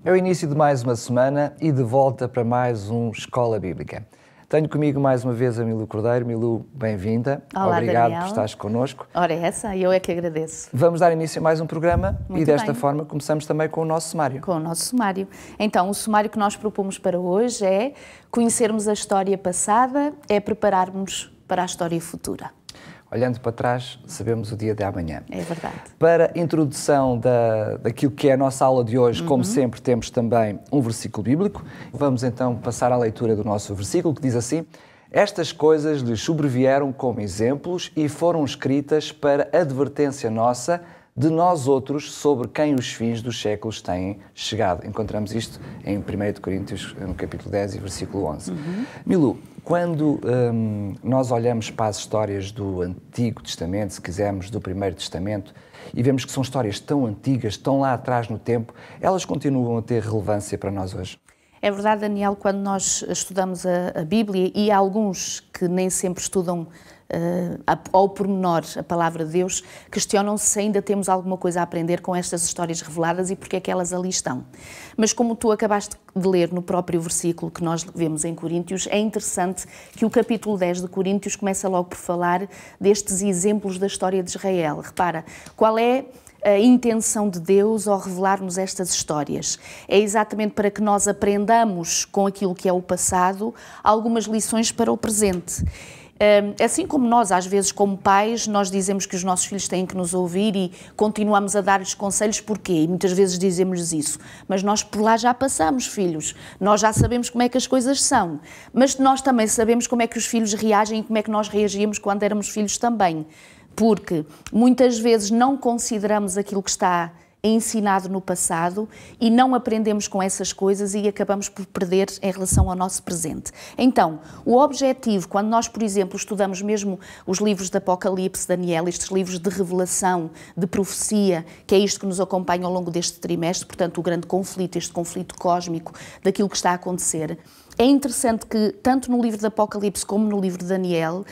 É o início de mais uma semana e de volta para mais um Escola Bíblica. Tenho comigo mais uma vez a Milu Cordeiro. Milu, bem-vinda. Olá, Obrigado Daniel. por estares connosco. Ora, eu é que agradeço. Vamos dar início a mais um programa Muito e desta bem. forma começamos também com o nosso sumário. Com o nosso sumário. Então, o sumário que nós propomos para hoje é conhecermos a história passada, é prepararmos para a história futura. Olhando para trás, sabemos o dia de amanhã. É verdade. Para a introdução daquilo que é a nossa aula de hoje, como sempre, temos também um versículo bíblico. Vamos então passar à leitura do nosso versículo, que diz assim: Estas coisas lhes sobrevieram como exemplos e foram escritas para advertência nossa, de nós outros, sobre quem os fins dos séculos têm chegado. Encontramos isto em 1 Coríntios, no capítulo 10 e versículo 11. Milu, quando nós olhamos para as histórias do Antigo Testamento, se quisermos, do Primeiro Testamento, e vemos que são histórias tão antigas, tão lá atrás no tempo, elas continuam a ter relevância para nós hoje? É verdade, Daniel, quando nós estudamos a Bíblia, e há alguns que nem sempre estudam ao pormenor a palavra de Deus, questionam-se se ainda temos alguma coisa a aprender com estas histórias reveladas e porque é que elas ali estão. Mas como tu acabaste de ler no próprio versículo que nós vemos em Coríntios, é interessante que o capítulo 10 de Coríntios começa logo por falar destes exemplos da história de Israel. Repara, qual é a intenção de Deus ao revelar-nos estas histórias? É exatamente para que nós aprendamos com aquilo que é o passado algumas lições para o presente. Assim como nós, às vezes, como pais, nós dizemos que os nossos filhos têm que nos ouvir e continuamos a dar-lhes conselhos, porquê? E muitas vezes dizemos-lhes isso. Mas nós por lá já passamos, filhos. Nós já sabemos como é que as coisas são. Mas nós também sabemos como é que os filhos reagem e como é que nós reagíamos quando éramos filhos também. Porque muitas vezes não consideramos aquilo que está ensinado no passado e não aprendemos com essas coisas e acabamos por perder em relação ao nosso presente. Então, o objetivo, quando nós, por exemplo, estudamos mesmo os livros de Apocalipse, Daniel, estes livros de revelação, de profecia, que é isto que nos acompanha ao longo deste trimestre, portanto, o grande conflito, este conflito cósmico daquilo que está a acontecer, é interessante que, tanto no livro de Apocalipse como no livro de Daniel,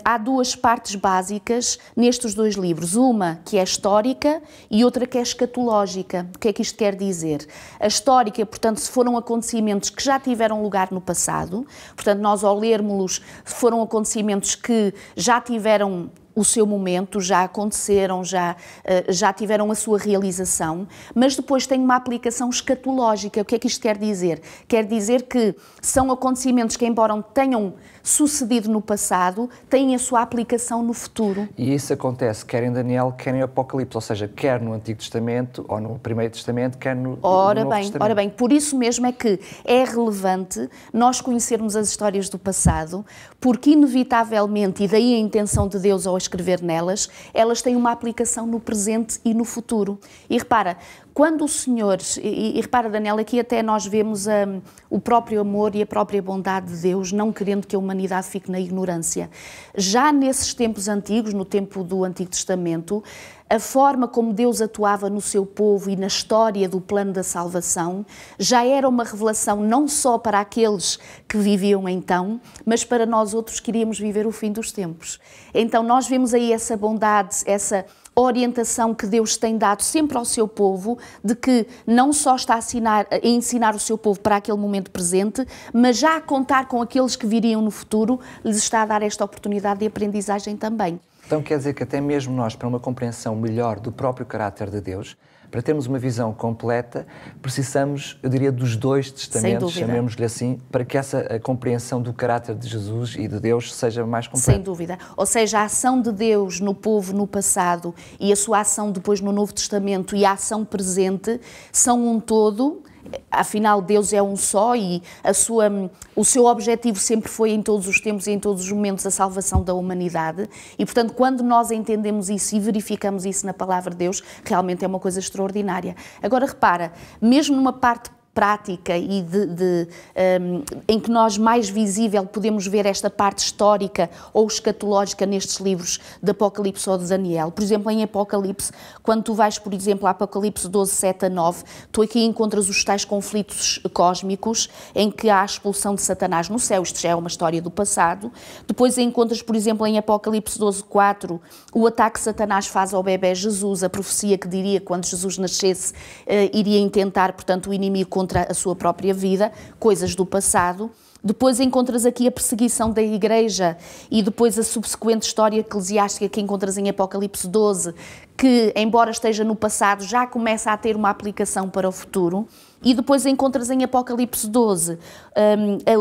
há duas partes básicas nestes dois livros. Uma que é histórica e outra que é escatológica. O que é que isto quer dizer? A histórica, portanto, se foram acontecimentos que já tiveram lugar no passado, portanto, nós ao lermos-los, foram acontecimentos que já tiveram o seu momento, já aconteceram, já tiveram a sua realização, mas depois tem uma aplicação escatológica. O que é que isto quer dizer? Quer dizer que são acontecimentos que, embora tenham sucedido no passado, têm a sua aplicação no futuro. E isso acontece quer em Daniel, quer em Apocalipse, ou seja, quer no Antigo Testamento, ou no Primeiro Testamento, quer no Novo Testamento. Ora bem, por isso mesmo é que é relevante nós conhecermos as histórias do passado, porque inevitavelmente, e daí a intenção de Deus ao escrever nelas, elas têm uma aplicação no presente e no futuro. E repara, quando o Senhor, e repara, Daniel, aqui até nós vemos o próprio amor e a própria bondade de Deus, não querendo que a humanidade fique na ignorância. Já nesses tempos antigos, no tempo do Antigo Testamento, a forma como Deus atuava no seu povo e na história do plano da salvação já era uma revelação não só para aqueles que viviam então, mas para nós outros que iríamos viver o fim dos tempos. Então nós vemos aí essa bondade, essa orientação que Deus tem dado sempre ao seu povo, de que não só está a ensinar o seu povo para aquele momento presente, mas já a contar com aqueles que viriam no futuro, lhes está a dar esta oportunidade de aprendizagem também. Então quer dizer que até mesmo nós, para uma compreensão melhor do próprio caráter de Deus, para termos uma visão completa, precisamos, eu diria, dos dois testamentos, chamemos-lhe assim, para que essa compreensão do caráter de Jesus e de Deus seja mais completa. Sem dúvida. Ou seja, a ação de Deus no povo no passado e a sua ação depois no Novo Testamento e a ação presente são um todo. Afinal, Deus é um só e o seu objetivo sempre foi, em todos os tempos e em todos os momentos, a salvação da humanidade. E, portanto, quando nós entendemos isso e verificamos isso na palavra de Deus, realmente é uma coisa extraordinária. Agora, repara, mesmo numa parte prática e em que nós mais visível podemos ver esta parte histórica ou escatológica nestes livros de Apocalipse ou de Daniel. Por exemplo, em Apocalipse, quando tu vais, por exemplo, a Apocalipse 12, 7 a 9, tu aqui encontras os tais conflitos cósmicos em que há a expulsão de Satanás no céu. Isto já é uma história do passado. Depois encontras, por exemplo, em Apocalipse 12, 4, o ataque que Satanás faz ao bebé Jesus, a profecia que diria que quando Jesus nascesse iria intentar, portanto, o inimigo contra a sua própria vida, coisas do passado. Depois encontras aqui a perseguição da Igreja e depois a subsequente história eclesiástica que encontras em Apocalipse 12, que, embora esteja no passado, já começa a ter uma aplicação para o futuro. E depois encontras em Apocalipse 12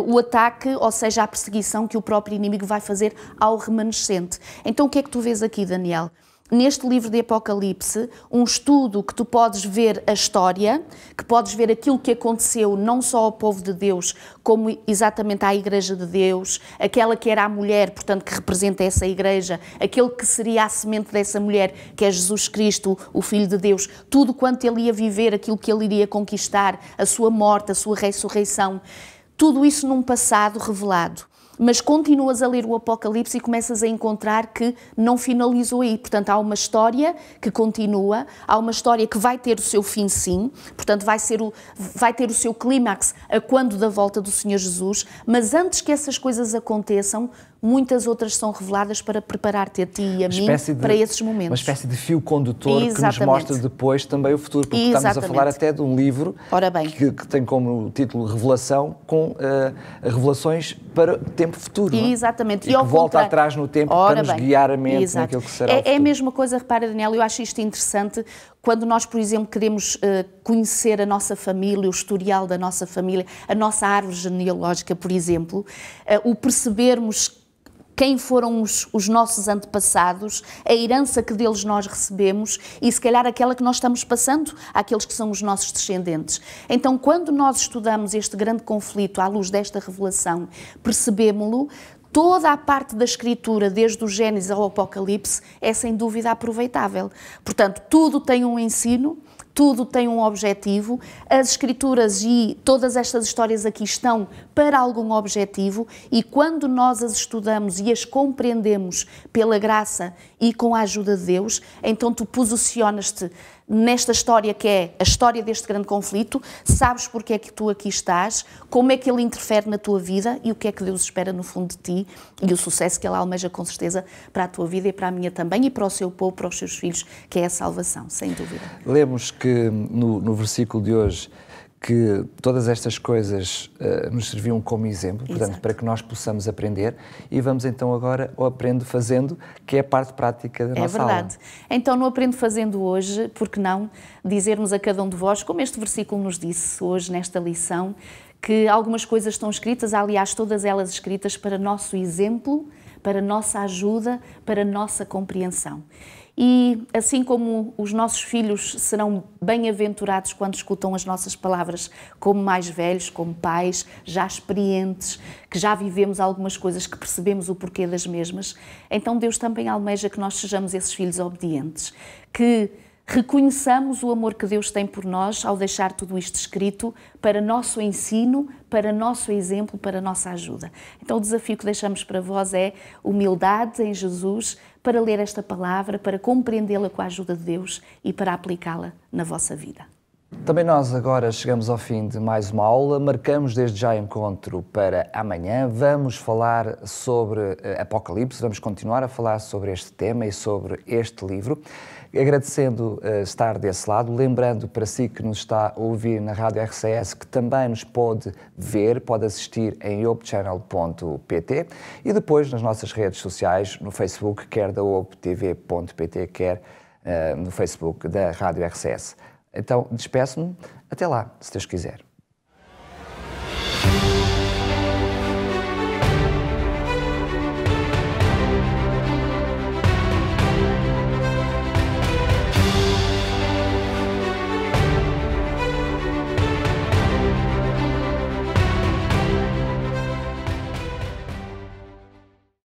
o ataque, ou seja, a perseguição que o próprio inimigo vai fazer ao remanescente. Então o que é que tu vês aqui, Daniel? Neste livro de Apocalipse, um estudo que tu podes ver a história, que podes ver aquilo que aconteceu não só ao povo de Deus, como exatamente à Igreja de Deus, aquela que era a mulher, portanto, que representa essa Igreja, aquele que seria a semente dessa mulher, que é Jesus Cristo, o Filho de Deus, tudo quanto ele ia viver, aquilo que ele iria conquistar, a sua morte, a sua ressurreição, tudo isso num passado revelado. Mas continuas a ler o Apocalipse e começas a encontrar que não finalizou aí. Portanto, há uma história que continua, há uma história que vai ter o seu fim, sim, portanto, vai ter o seu clímax a quando da volta do Senhor Jesus, mas antes que essas coisas aconteçam, muitas outras são reveladas para preparar-te a ti e a mim para esses momentos. Uma espécie de fio condutor que nos mostra depois também o futuro, porque estamos a falar até de um livro que tem como título Revelação, com revelações para o tempo futuro. Exatamente. E que volta atrás no tempo para nos guiar a mente naquilo que será o futuro. É a mesma coisa, repara, Daniel, eu acho isto interessante, quando nós, por exemplo, queremos conhecer a nossa família, o historial da nossa família, a nossa árvore genealógica, por exemplo, o percebermos quem foram os nossos antepassados, a herança que deles nós recebemos e, se calhar, aquela que nós estamos passando àqueles que são os nossos descendentes. Então, quando nós estudamos este grande conflito à luz desta revelação, percebemos-lo, toda a parte da Escritura, desde o Gênesis ao Apocalipse, é sem dúvida aproveitável. Portanto, tudo tem um ensino, tudo tem um objetivo, as Escrituras e todas estas histórias aqui estão para algum objetivo e quando nós as estudamos e as compreendemos pela graça e com a ajuda de Deus, então tu posicionas-te nesta história que é a história deste grande conflito, sabes porque é que tu aqui estás, como é que ele interfere na tua vida e o que é que Deus espera no fundo de ti e o sucesso que ele almeja com certeza para a tua vida e para a minha também e para o seu povo, para os seus filhos, que é a salvação, sem dúvida. Lemos que no versículo de hoje que todas estas coisas nos serviam como exemplo, portanto, para que nós possamos aprender e vamos então agora ao Aprendo Fazendo, que é a parte prática da nossa aula. É verdade. Então, no Aprendo Fazendo hoje, por que não dizermos a cada um de vós, como este versículo nos disse hoje nesta lição, que algumas coisas estão escritas, aliás, todas elas escritas para nosso exemplo, para nossa ajuda, para nossa compreensão. E assim como os nossos filhos serão bem-aventurados quando escutam as nossas palavras como mais velhos, como pais, já experientes, que já vivemos algumas coisas, que percebemos o porquê das mesmas, então Deus também almeja que nós sejamos esses filhos obedientes, que reconheçamos o amor que Deus tem por nós ao deixar tudo isto escrito para nosso ensino, para nosso exemplo, para nossa ajuda. Então o desafio que deixamos para vós é humildade em Jesus para ler esta palavra, para compreendê-la com a ajuda de Deus e para aplicá-la na vossa vida. Também nós agora chegamos ao fim de mais uma aula, marcamos desde já encontro para amanhã, vamos falar sobre Apocalipse, vamos continuar a falar sobre este tema e sobre este livro, agradecendo estar desse lado, lembrando para si que nos está a ouvir na Rádio RCS que também nos pode ver, pode assistir em opechannel.pt e depois nas nossas redes sociais, no Facebook, quer da optv.pt, quer no Facebook da Rádio RCS. Então, despeço-me. Até lá, se Deus quiser.